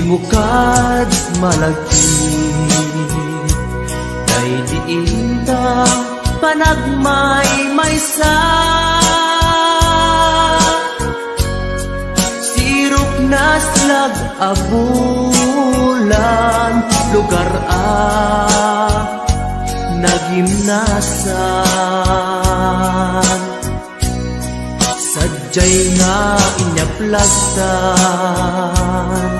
mo kad malagi day diinta panagmay maysa sirok naslag abulan lugar nagimnasan sadyay nga inyaplagtan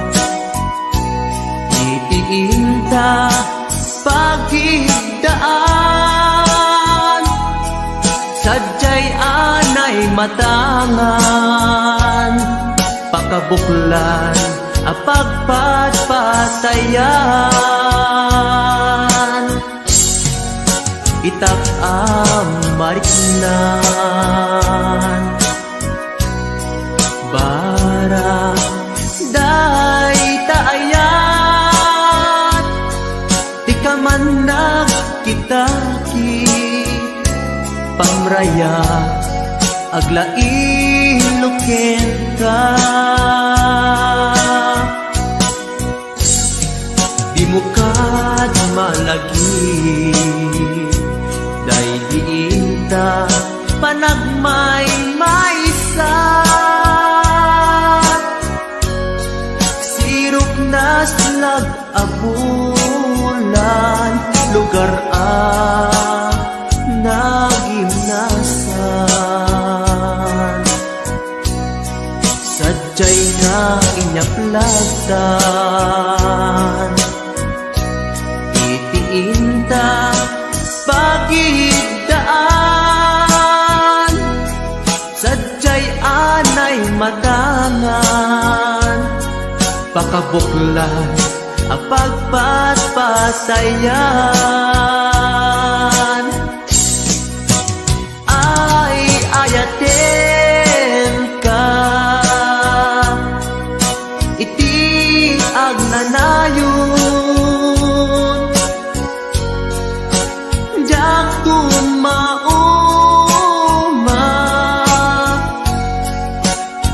itiinta pagigdaan sadyay anay matangan pakabuklan apagpatpatayan itak mariknan bara day taayan di ka man nagkitaki pamraya aglain ka di mo kad malagi day diinta panagmay maysa sirok naslag abulan lugar nagimnasan sadyay nga inyaplagtan itiinta pagigdaan sadyay anay matangan pakabuklan apagpatpatayan ay ayaten ka iti agnanayon jak tumauma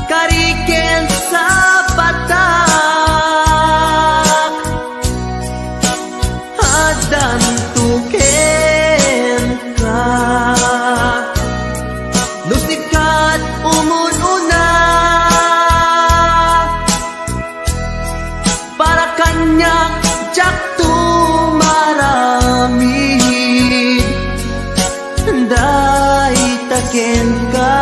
kariken sa patak hadan tuken ka nusikat umununa para kanya jak tumaramid day taken ka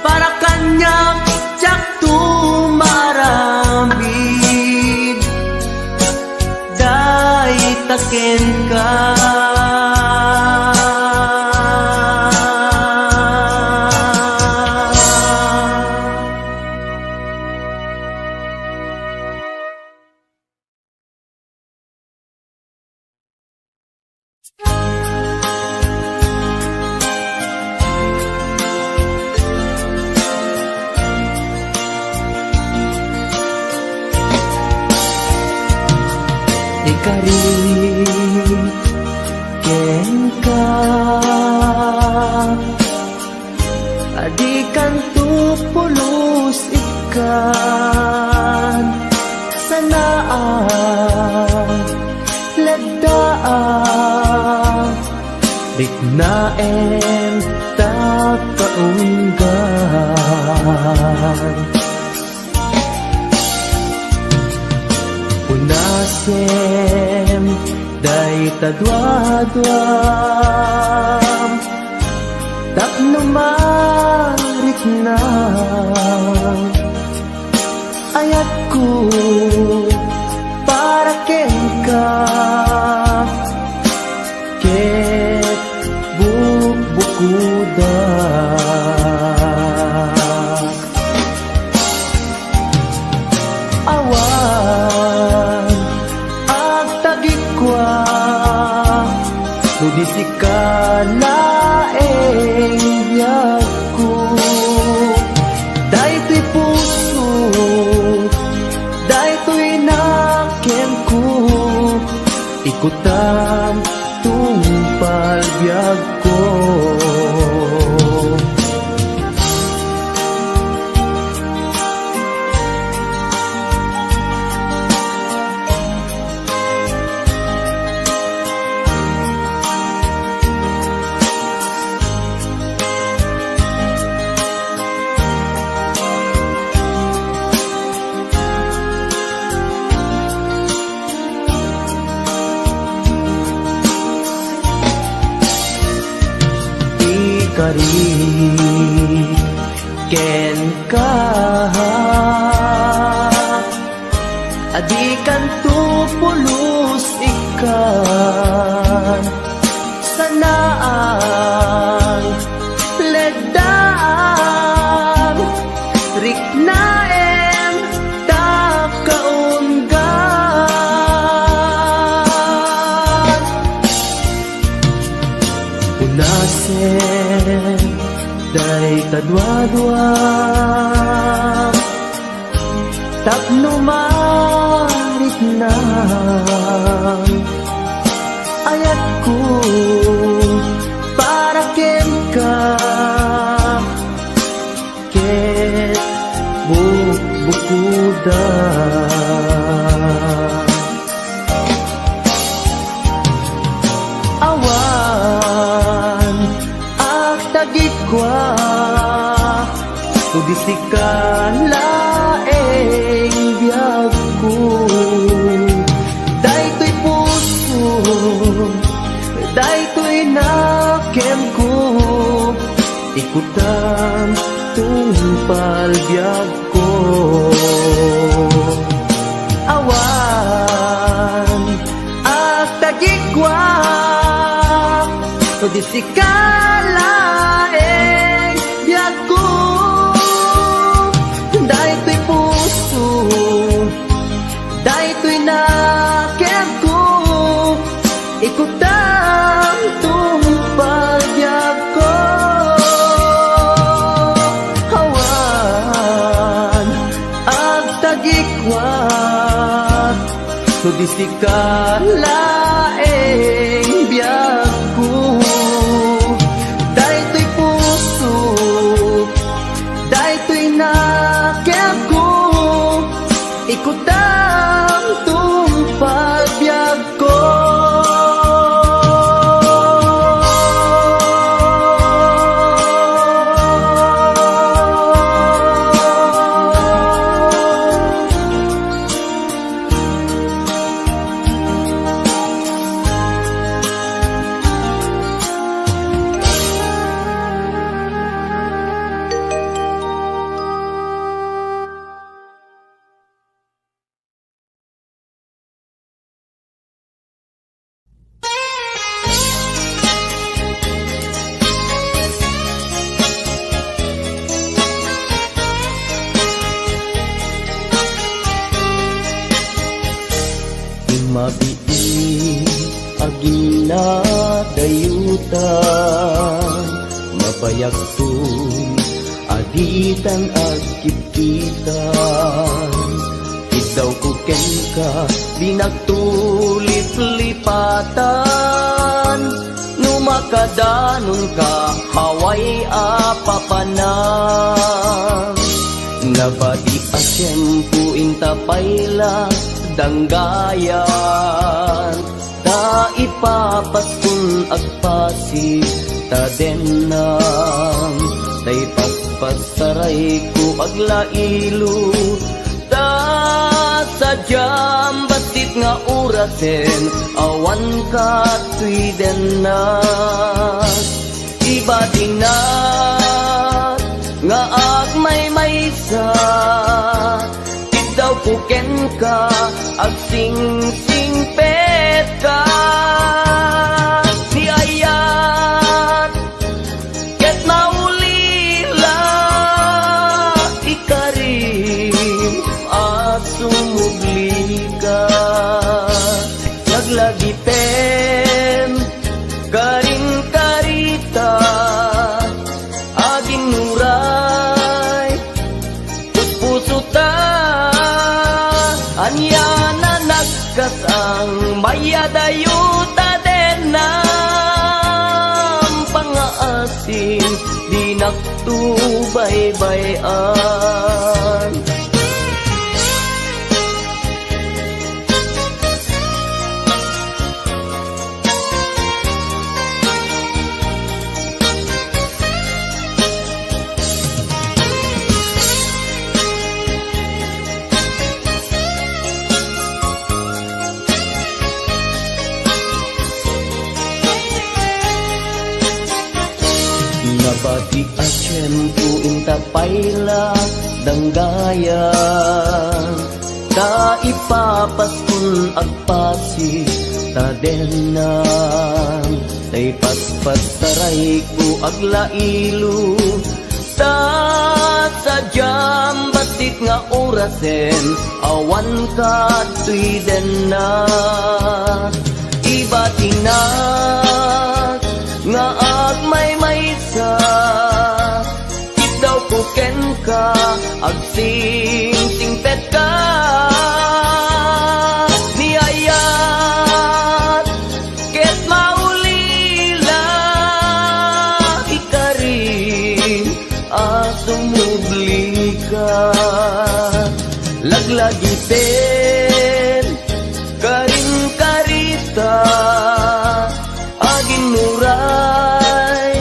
para kanya jak tumaramid day taken ka ikariken ka adikan tupulos ikan sanaan lagdaan bignaen takaunggan unasem day tadwadwam tapno marit na ayat ko para ken ka ket bubukuda awan agtagikwa nudisi ka laeng yaku daytoy puso daytoy naken ko ikutan tungpal biag ko kari ken ka adikan tu pulos ikan sanaan ledaan riknaen ta kaunggan unasen day kadwa-dwa tapno marit na ayat ko para ken ka ket bukuda awan ak tagikwa tudisikan laeng biyag ko daytoy puso daytoy nakem ko ikutan tungpal biyag ko awan at tagikwa tudisikan laeng biyag ko daytoy puso daytoy nakem ko ikutan tungpal biyag ko awan ag tagikwat tudisikan laeng biyag ko daytoy puso daytoy nakem ko ikutan tungpal biyag ko mabii agina dayutan mabayagtun aditan agkipkitan idaw ko ken ka di nagtulip-lipatan numakadanon ka haway apapanan nabati asyempu intapayla danggayan ta ipapaskun agpasig ta denam tay paspasaray ko aglailo ta sadyam basit nga urasen awan ka tuy dennas ibadinat nga agmay-maysa daw puken ka ag sing-singpet ka ni ayat ket naulila ikarim at sumugli ka naglagipem karing karita aging nuray puso ta anya na nagkas ang mayadayuta denam pangaasin di naktubaybayan payla danggayan ta ipapaskun agpasi tadenan tay paspas taray ko aglailo ta sadyam batik nga orasen awan ka tuiden na iba tinak nga agmay-maysa daw kuken ka agsing-singpet ka niyayat ket maulila ikarin asumubli ka laglagi ten karin karita agin muray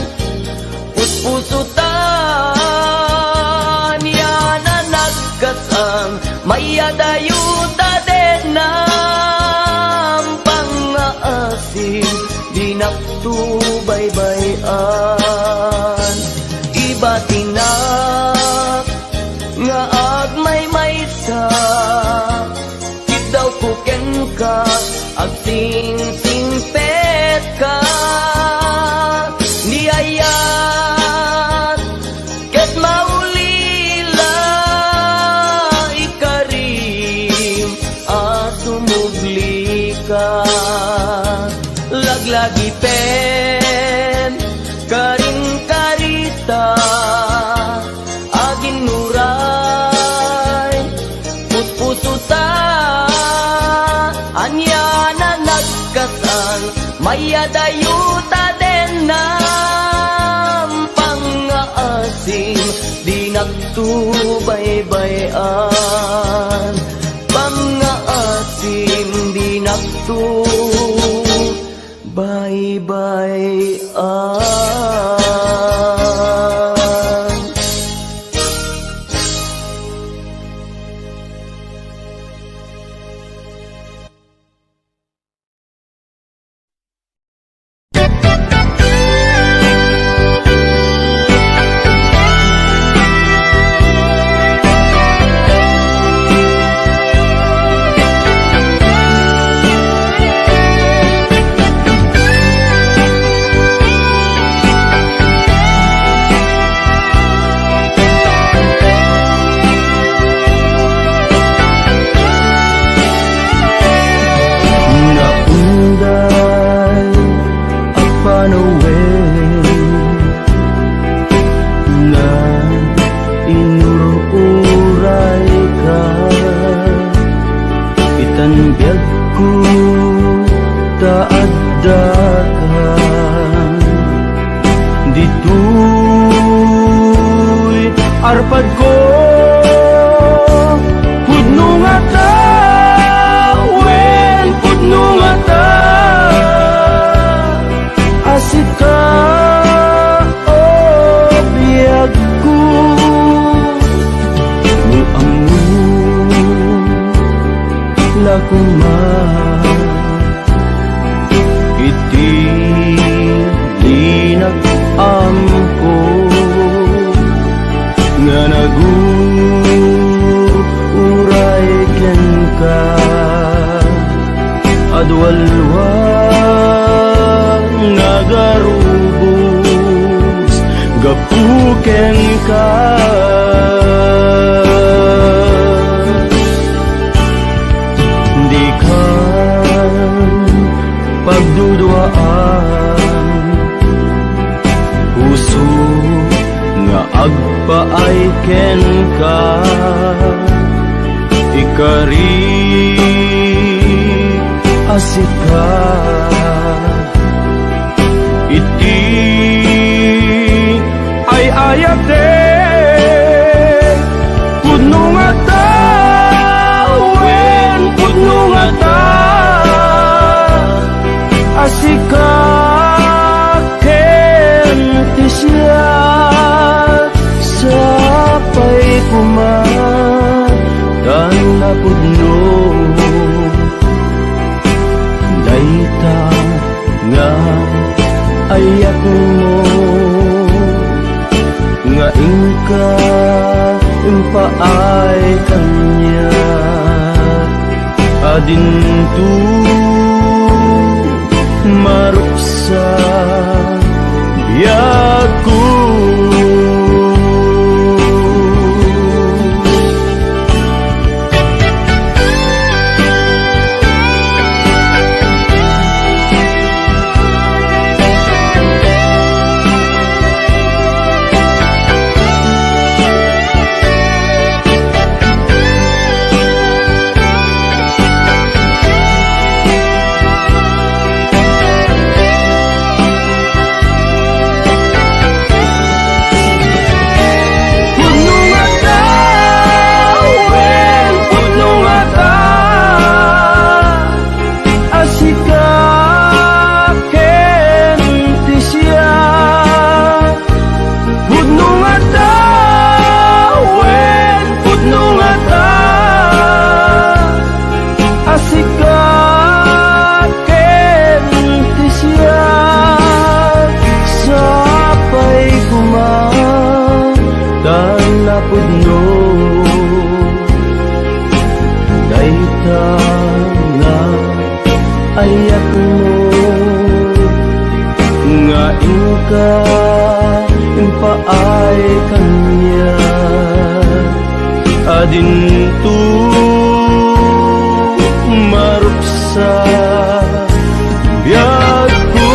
puspusutan yana nagkasang mayadayuta den ng pangaasim di naktubaybayan iba tinak nga agmay-maysa daw kuken ka agsing-singpet ka niyayat ket maulila ikarim asumubli ka laglagi pen karing karita agin nuray puspusuta anya na nagkasal mayadayuta den ng pangaasim di nagtubaybayan pangaasim di nagtubaybayan. arpad ko pudno nga ta wen pudno nga ta asit ka o biyag ko muamu lakuma iti linak amko nga naguuray ken ka adwalwang nagarubos gapuken ka di ka pagdudwaan puso nga agpaay ken ka ikari asika iti ay ayate pudno nga ta wen pudno nga ta asika ken ti siya sapay kumatan na pudno dayta nga ayak mo nga ingka impaay kanya adin tu maruksa biyaku. Ayat mo nga ingka impaay kanya adin tu maruksa biyaku.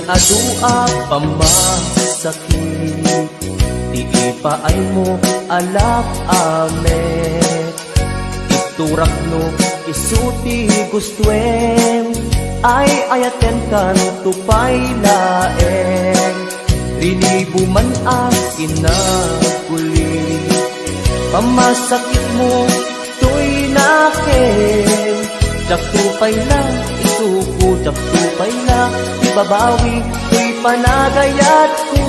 Adua pamasakit, di ipaay mo alak ame. Iturak no isuti gustuen, ay ayaten kan tupay laeng. Rinibuman as inaguli, pamasakit mo to'y nakin. Jaktupay na, isuko, jaktupay na, ibabawi, to'y panagayat ko.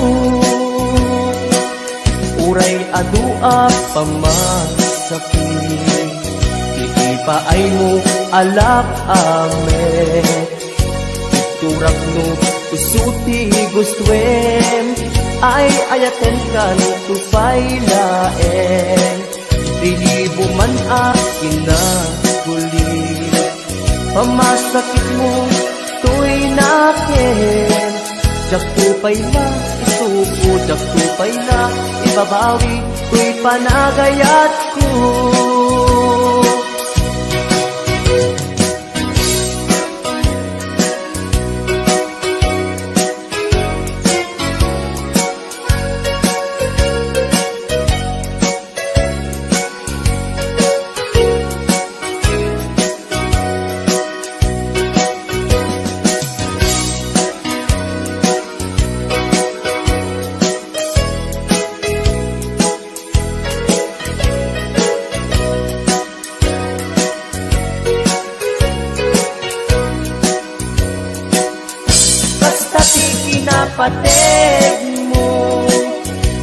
Uray adua pamasakit, iipaay mo alak ame. Iturak no, isuti gustuen, ay ayaten kan tupay laeng. Rilibo man kinaguli, pamasakit mo to'y nakin. Jaktupay na, isuko, jaktupay na, ibabawi, to'y panagayat ko. Pateg mo,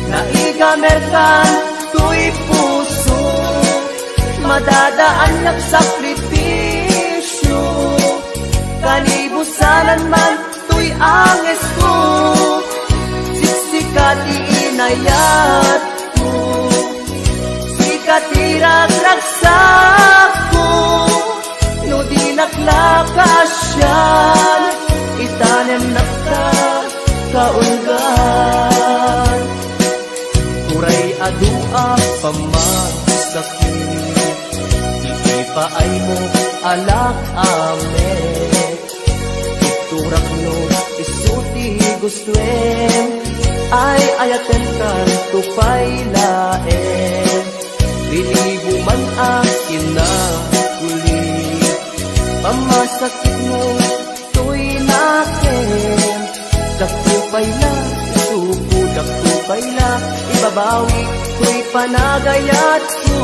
naigamer kan to'y puso, madadaan ng sakripisyo. Kanibusanan man to'y anges ko, siksikat iinayat ko, sikat iragraksak ko, no di naklakasyan, itanem nakta kaulgan. Uray adua pamasakit, iipaay mo alak ame. Iturak no gustuen ay ayaten kan tupay laen Liligo man akin na huli Pamasakit mo to'y nakin Dakupay la, isuko dakupay la Ibabawi to'y panagayat ko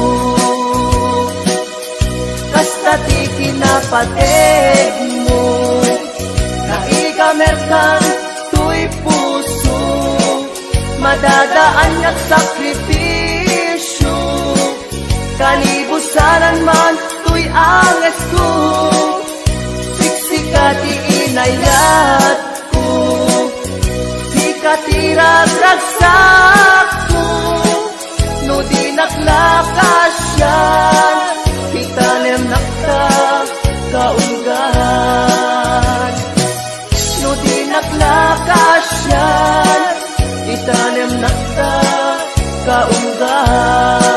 Kasta ti kinapateg mo Naigamerkan to'y puso Madadaan at sakripisyo Kanibusanan man to'y angas ko Siksikati inayat ko Sikati ragragsak ko No di naklakasyan Itanem nakta kaunggahan No di naklakasyan Itanem nakta kaunggahan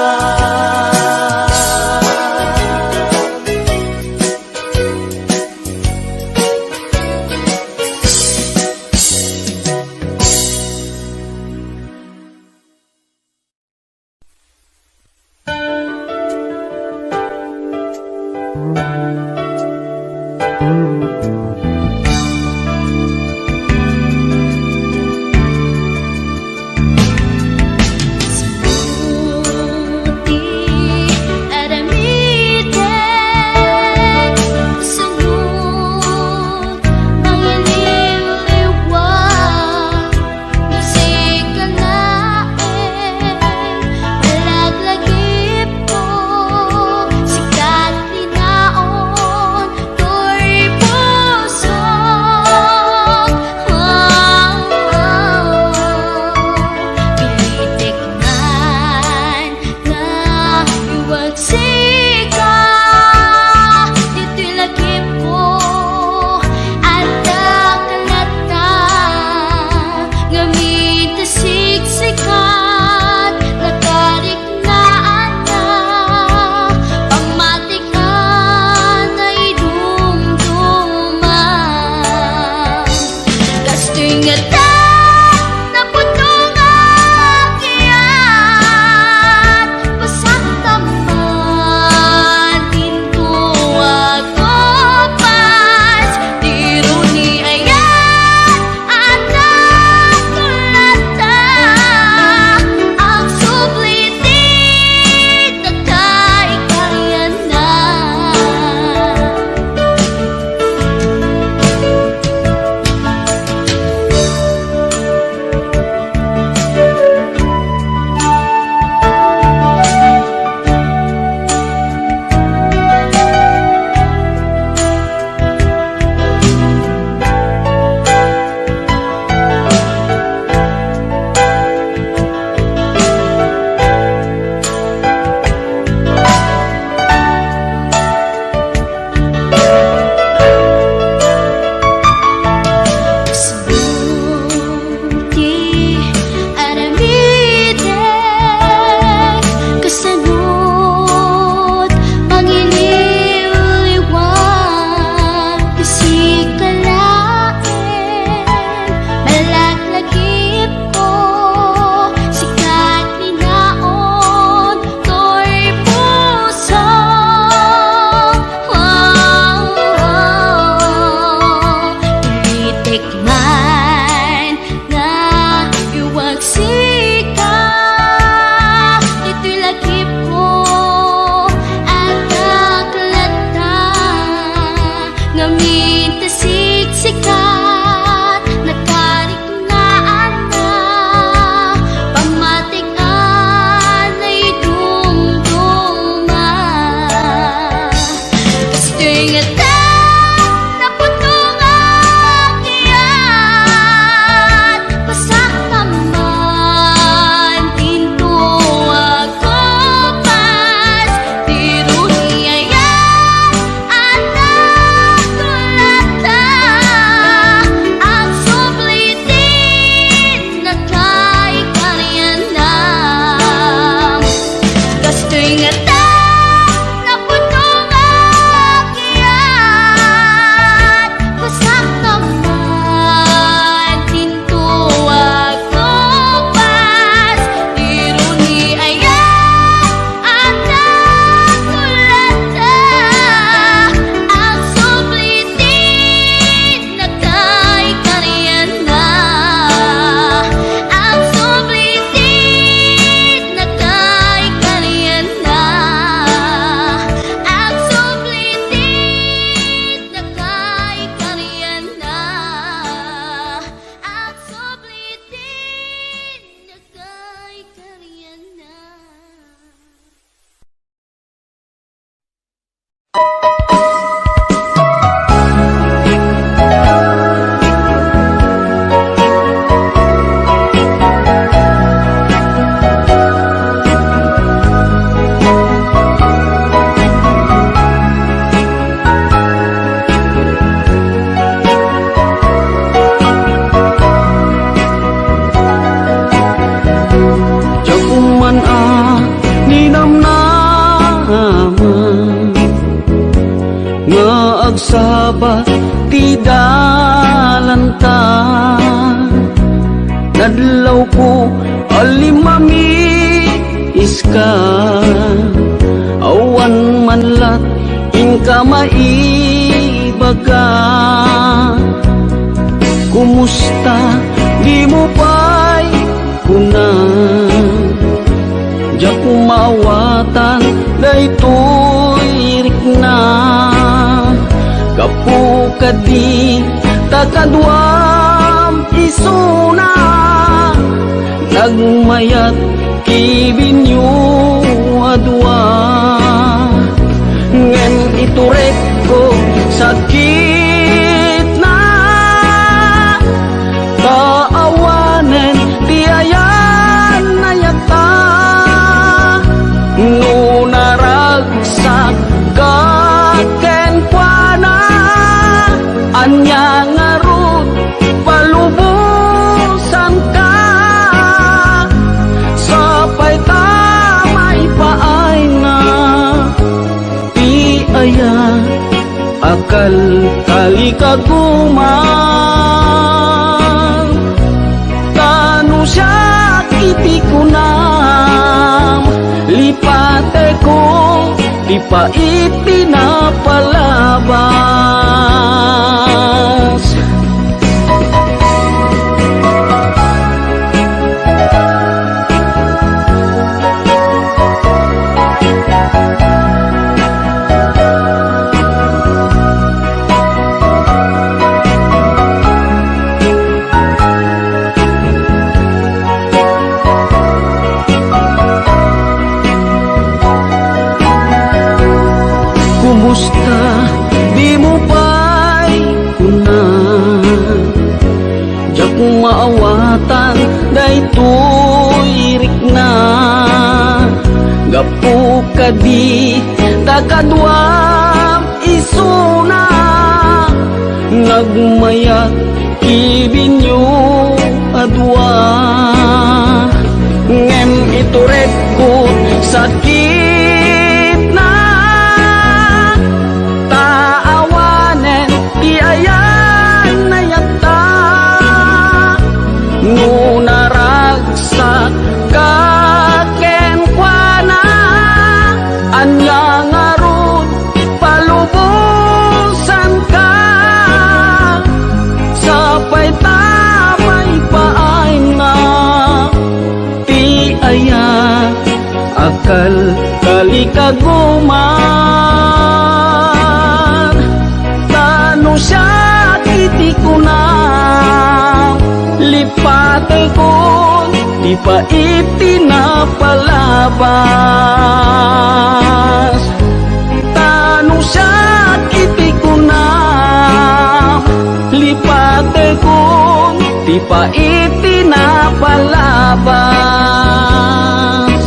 gapu alimami iska awan manlat inka maibaga. Kumusta di mo pa'y kuna Diya kumawatan daytoy rikna Gapu kadi takadwam isuna Nagmayat kibinyo adwa Ngem iturek ko sakit na Kaawanen tiayan na yata No naragsak kaken kuana Anya ngarut palubusan ka Sapay tamay paay na Ti aya akal kali kaguman Tanu siya kiti kunam Lipate ko di pa itinapalabas Kumusta di mo pa'y kuna Diya kung maawatan daytoy rikna Gapu kadi takadwam isuna Nagmayat kibinyo adwa Ngem iturek ko sakit na Taawanen ti ayan na yata No naragsak kaken kuana Anya ngarut palubusan ka Sapay tamay paay na Ti aya akal kali kaguman Tano siya kiti kunam Lipate ko di pa itinapalabas Tano siya kiti kunam Lipate ko di pa itinapalabas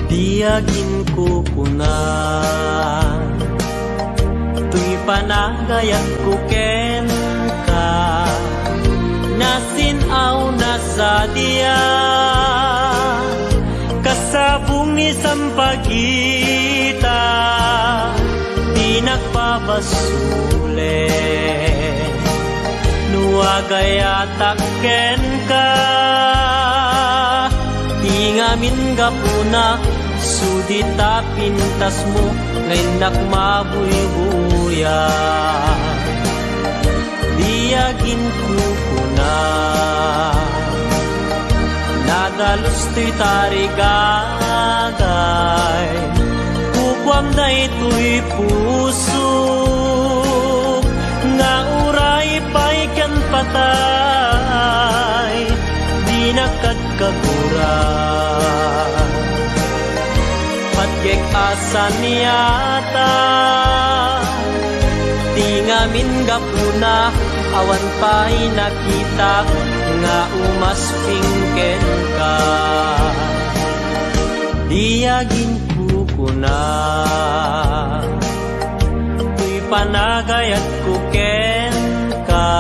Tiyagin ko kuna Tuy panagayat ko ken ka Nasinaw na sa diya Kasabong ni sampagita Di nagpabasule Nuagayatak ken ka Di ngamin gapuna Sudita pintas mo ngayon nakmabuy-buya Diyagin ko na Nadalos to'y tarigagay Kukwam na ito'y puso Nga uray pa'y kan patay Di nakadkaguran asa niyata di ngamin gapuna awan pa'y nakita nga umaspingken ka diyagin kukuna tuy panagayat kuken ka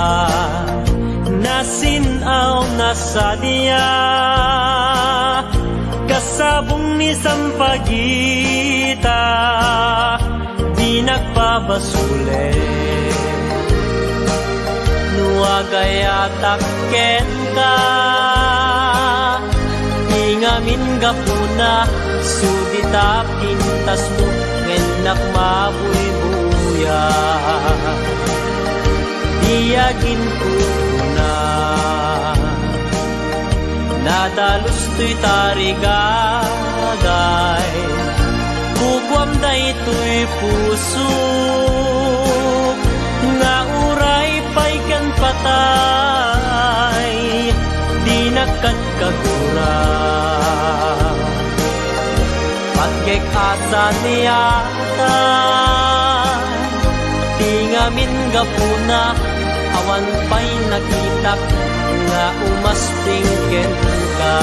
nasinaw na sa diya kasabong ni sampagita di nagpabasule nuagayatak ken ka ingamin gapuna sudita pintas mo ngenak mabuy-buya diyagin ko na nadalus to'y tarigagay kukwam da ito'y puso nga uray pa'y kan patay di nakadkagura pagkek asa niyata di ngamin gapuna awan pa'y nakitak nga umaspingken ka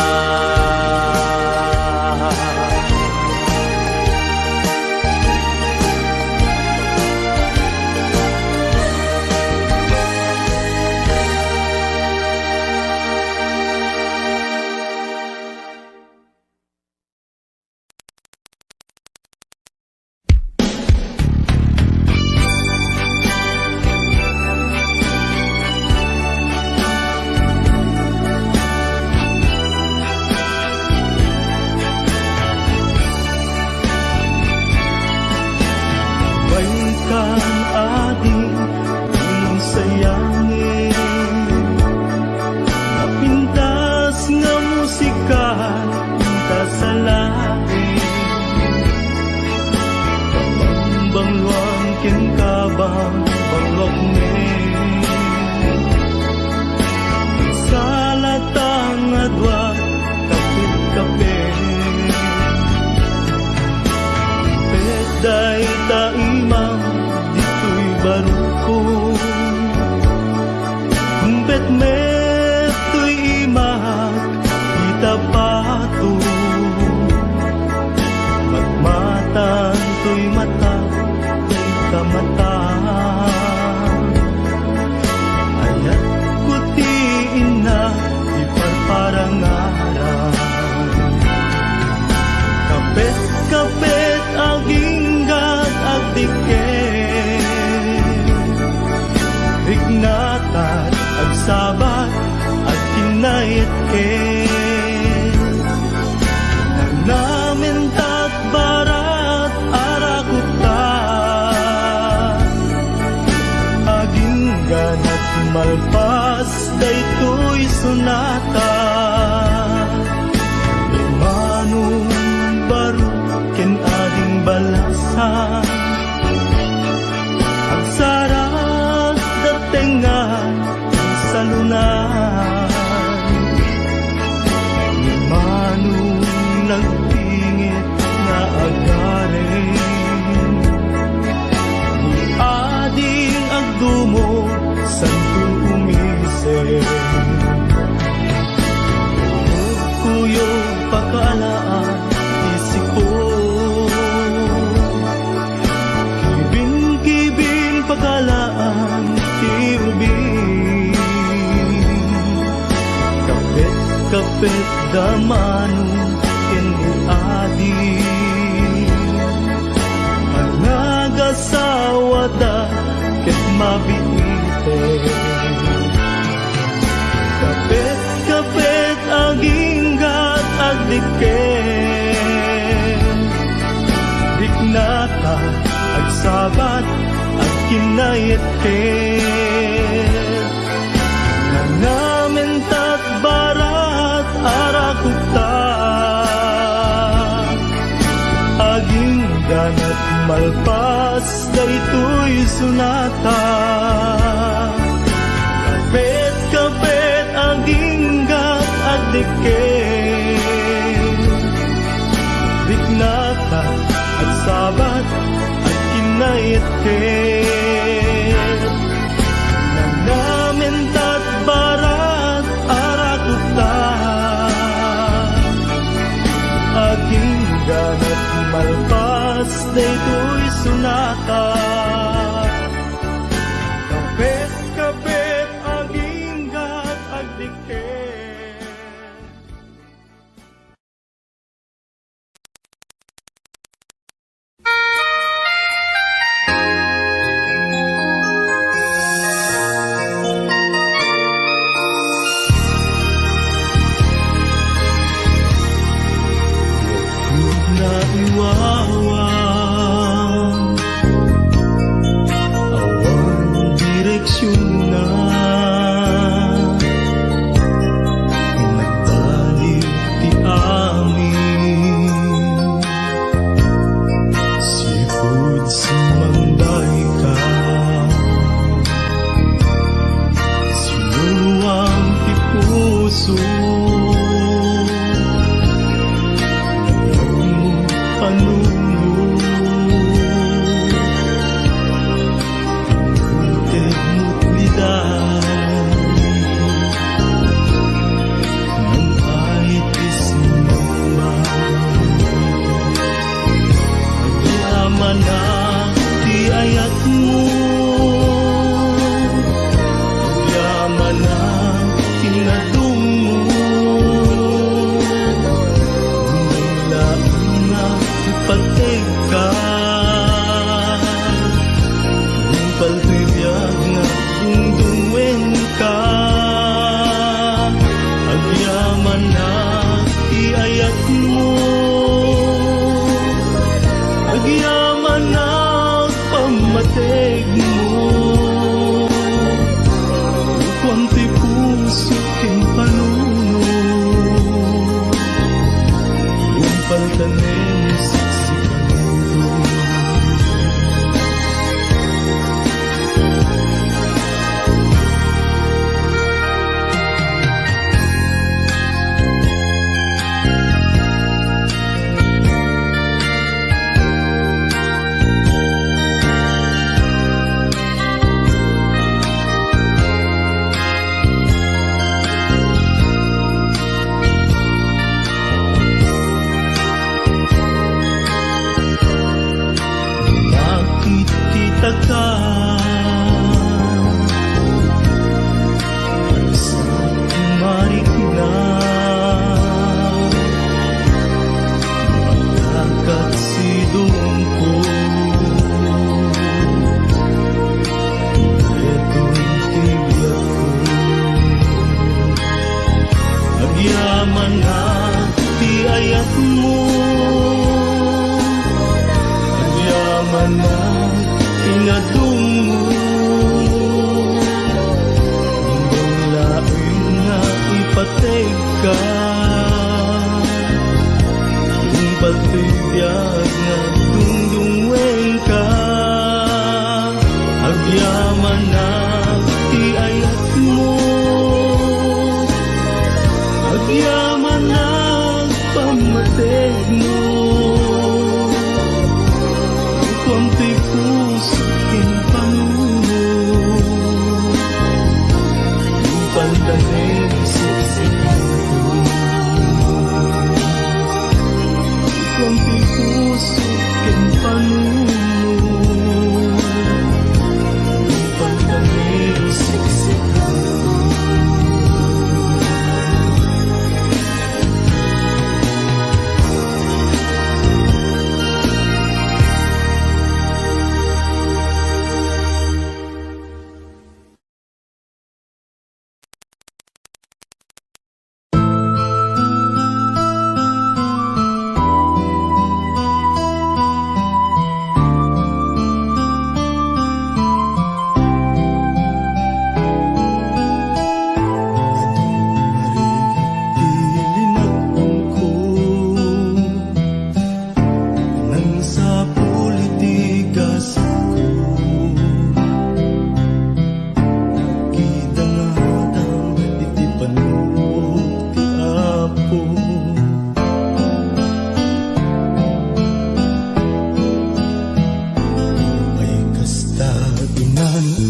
malpas daytoy sunata manong baro ken ading balasan ang sarap datengan sa lunan manong nagtingit na agarin ading agdumo santo umise kuyo pakalaan isiko kibin pakalaan tiubin kapit damano adi panagasawada ket mabite kapit aginggat agdiken diknata agsabat at kinayet nanamintat barat arakuta aging ganat malpas daytoy sunata kapit aginggat agdiken diknata ket nanamintat barat arakukta aging ganat malpas daytoy sunata kapet aging gat agdiket. Naiwawan awang direksyon na nagbalik ti amin sipud sumanday ka sinuwang ti puso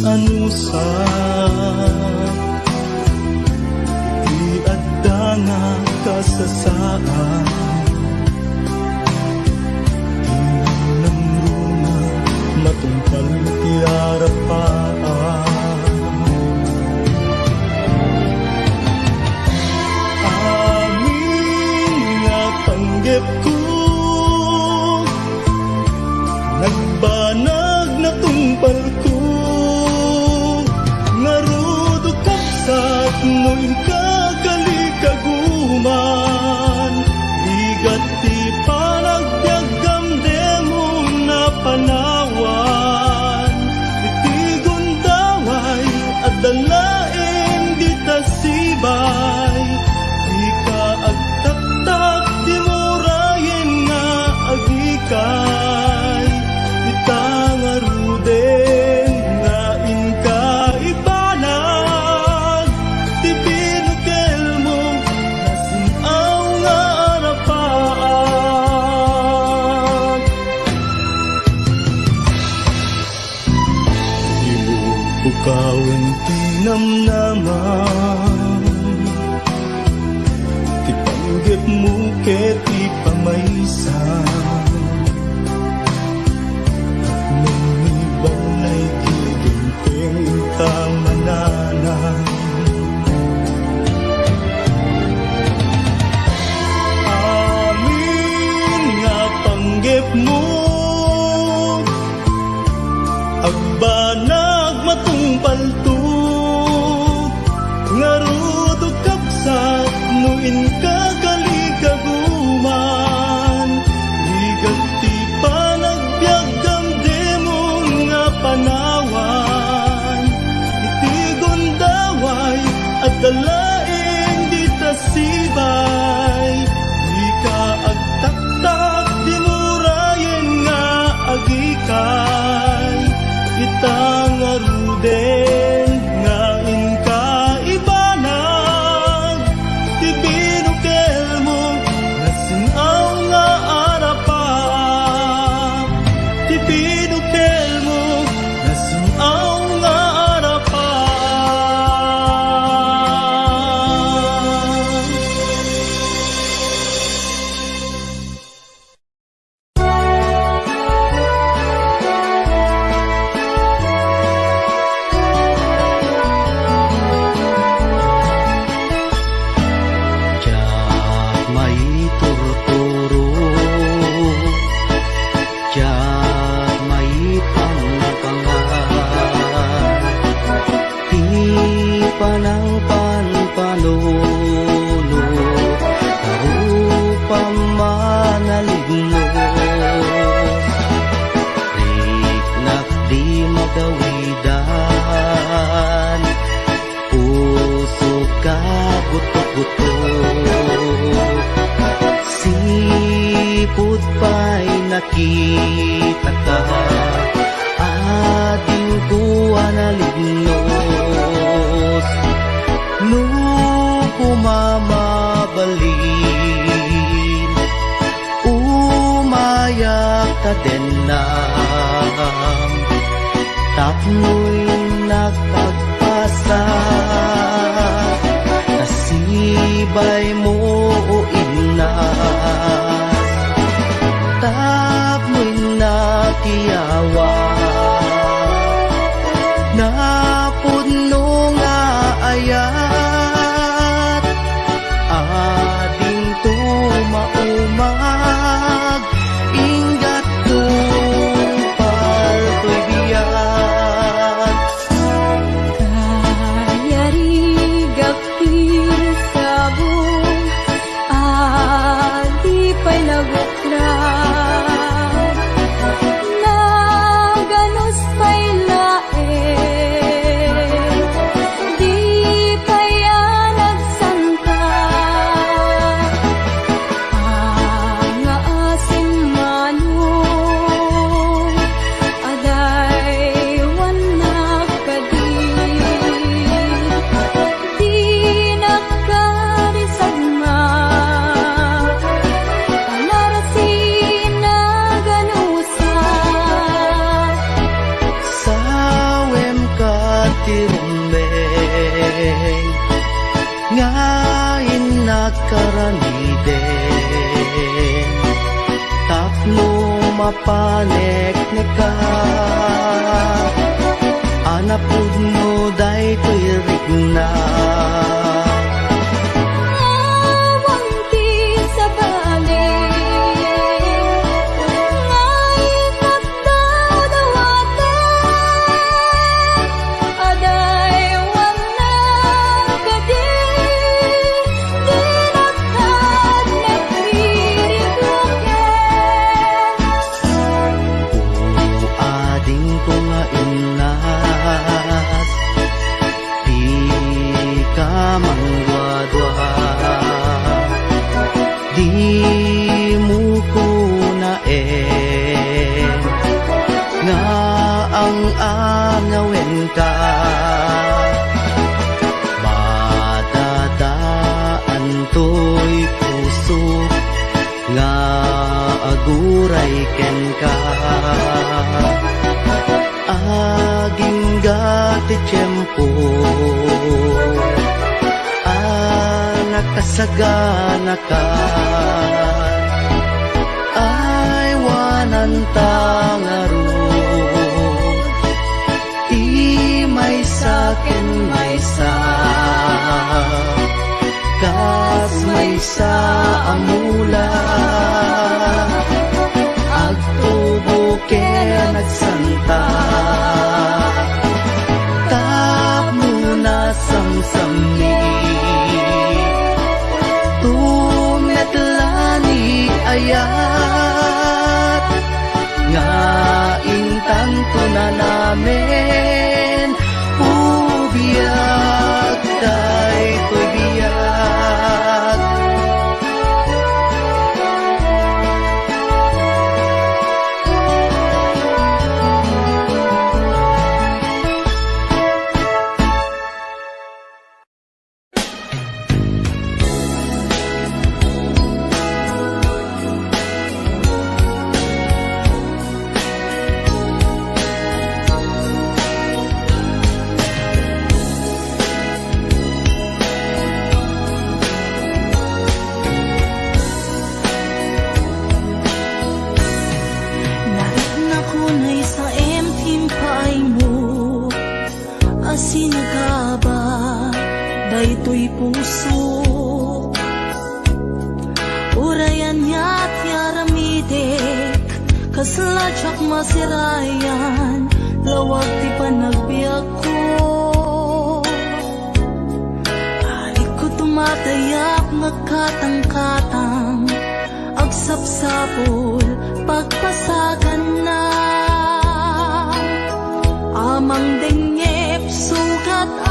anusa di adda nga kasasaan tinang runa matungkal ti arapaan amin nga panggep ko nagbanag na tungpal ko ngarudo kapsat noin kagalikaguman ligat ti panagbiagam demo na panawan iti gundaway at dalain di tasibay di ka agtaktak di murayen nga agikay itangaruden nga inka ibanag ti pinukel mo nasinaw nga arapaan di mo bukawan ti namnaman ti panggep mo ket ti pamaysa balay kiginteng tamananan amin nga panggep mo agbanag matungpaltog ngarudo kapsat nuin kagalikaguman ligat ti panagbiagam demon nga panawan iti gundaway at dalaeng di tasibay di ka agtaktak di murayen nga agikay itangaruden nga inka ibanag ti binukel mo nasinaw nga arapaan ti binukel mo nasinaw nga arapaan Tiyak may turturo, tiyak may pangpangan, di panang panpanuno, karupang manaligno, riknak di magawidan, usok ka butok-butok, siput pa'y nakita ka, ading kuha na lignos, nung kumamabalin, umayak ka din na, tapno'y nakagpasa, nasibay mo o inas, tapno'y nakiyawa, na mapanek neka anapud mo day tuirik na ka madadaan to'y puso nga aguray ken ka aging gati tiyempo nakasagana ka ay wanan tangaro may sakin may sa kas may sa amula agtubo ken nagsanta tap muna samsami tumetlani ayat nga intanto na namin biyak day to'y biyak daytoy puso urayan niya't yaramidek kasladyak masirayan lawag ti panagbiyak ko alik ko tumatayak nagkatang-katang agsapsapol pagpasagan na amang dengep sugat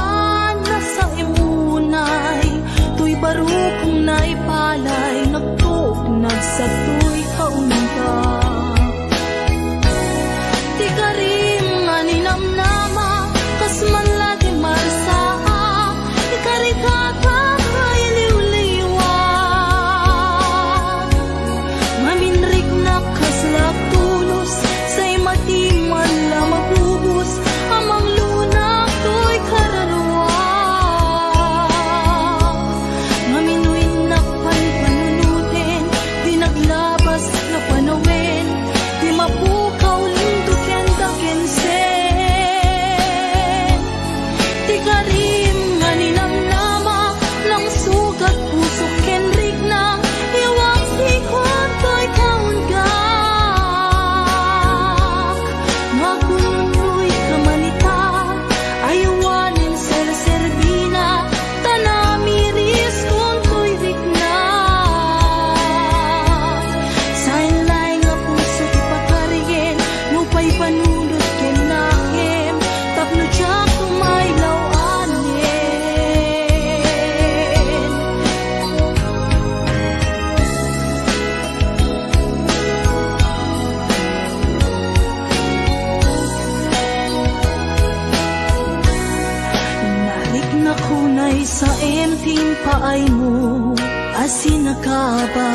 sa imunay tuy barukong naipalay nagtugnag sa tuy kaunta di karim nga ninamnama kas manlagi marsaa di karikata kay liwliwa maminrik na kaslak tulos say matiman la mabubus amang lunak tuy kararwa na panawin di mapukaw lindok yan dakensen di karim nga ninamnama lang sugat puso kenrik na iwang sikot ko'y kaunggak magunoy kamanita ayawanin ser-serbina tanamiris kung ko'y rikna panunod ken nahem tapno siya kumaylaw anin narik na kunay sa emping paay mo asin nakaba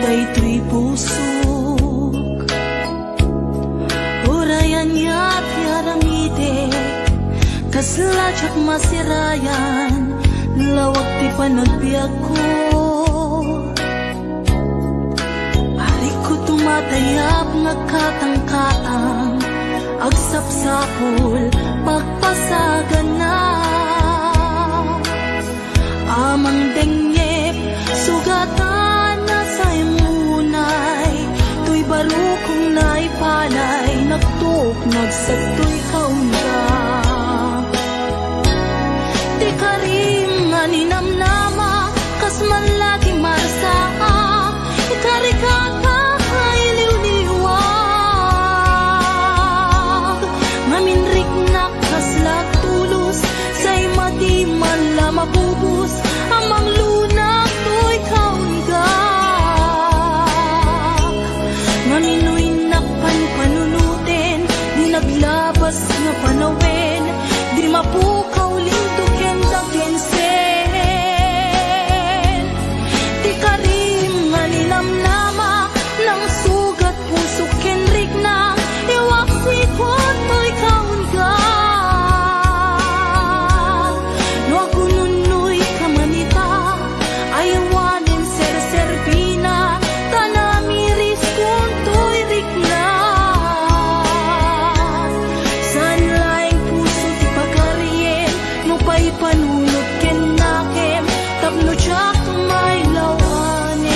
daytoy puso niya't yaramidek kasladyak masirayan lawag ti panagbiyak ko arik ko matayap nagkatangkatang agsapsapol pagpasagan na amang dengyep sugatan na sa imunay tuy baro kong naipalay nagtuk nagsagtoy kaunga di karim nga ninamnama kas man lagi marsaa ikarikaka iliw-liwag maminrik na kaslag tulus say madi man la mabubus amang lunak to'y kaunga maminoy nakpanpanunutin di naglabas nga panawen di mapukaw lintuken dagensen di karim nga ninamnama ng sugat puso kenrik na iwak sikot to'y kaunga no agununoy kamanita ayawanin ser-serbina tanamiris kung to'y rikna san laing puso ti pagkaryen no pa'y panunod ken nakem tapno tsak may lawanin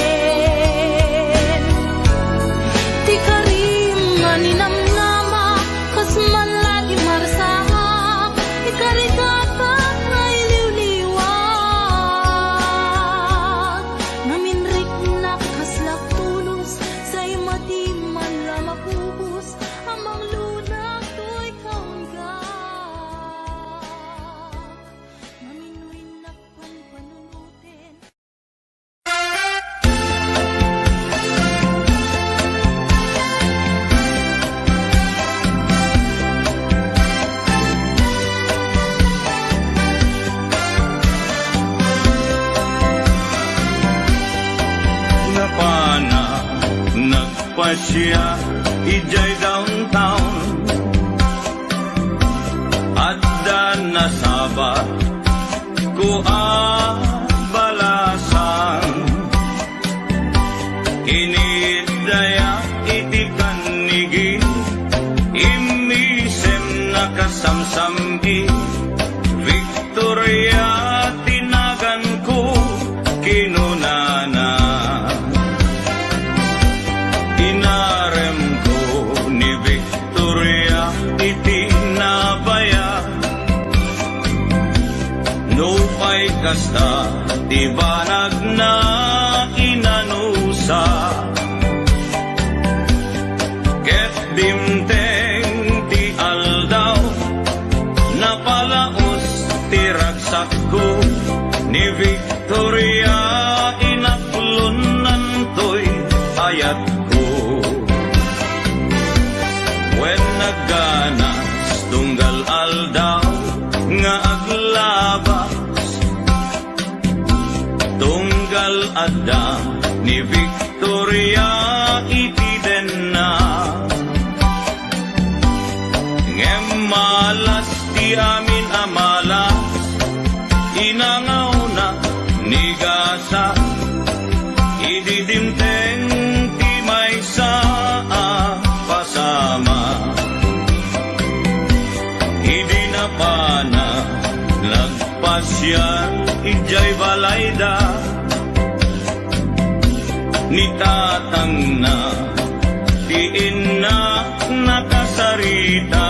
ti karim nga ninamnama kas man lagi marsahak ikarikata nga iliw-liwag naminrik na kaslak tulus say madi man la mapubus amang lunak to'y kaungga maminoy nakpanpanunutin Napana nagpasya ijay downtown adda nasabat ko balasan inidaya iti kanigi imisem nakasamsamgi Victoria tinagan ko kinunana inarem ko ni Victoria itinabaya no pa'y kasta di banag na inanusa ket dimteng ti aldaw napalaos ti ragsak ko ni Victoria inaklunan to'y ayat ko when nagganas tunggal aldaw nga aglabas tunggal adda ni Victoria itiden na ngem malas ti amin amalas inangaw na ni gasa ididimteng ti may saa pasama idi na pana lagpasyan ijay balayda ni tatang na ti inna nakasarita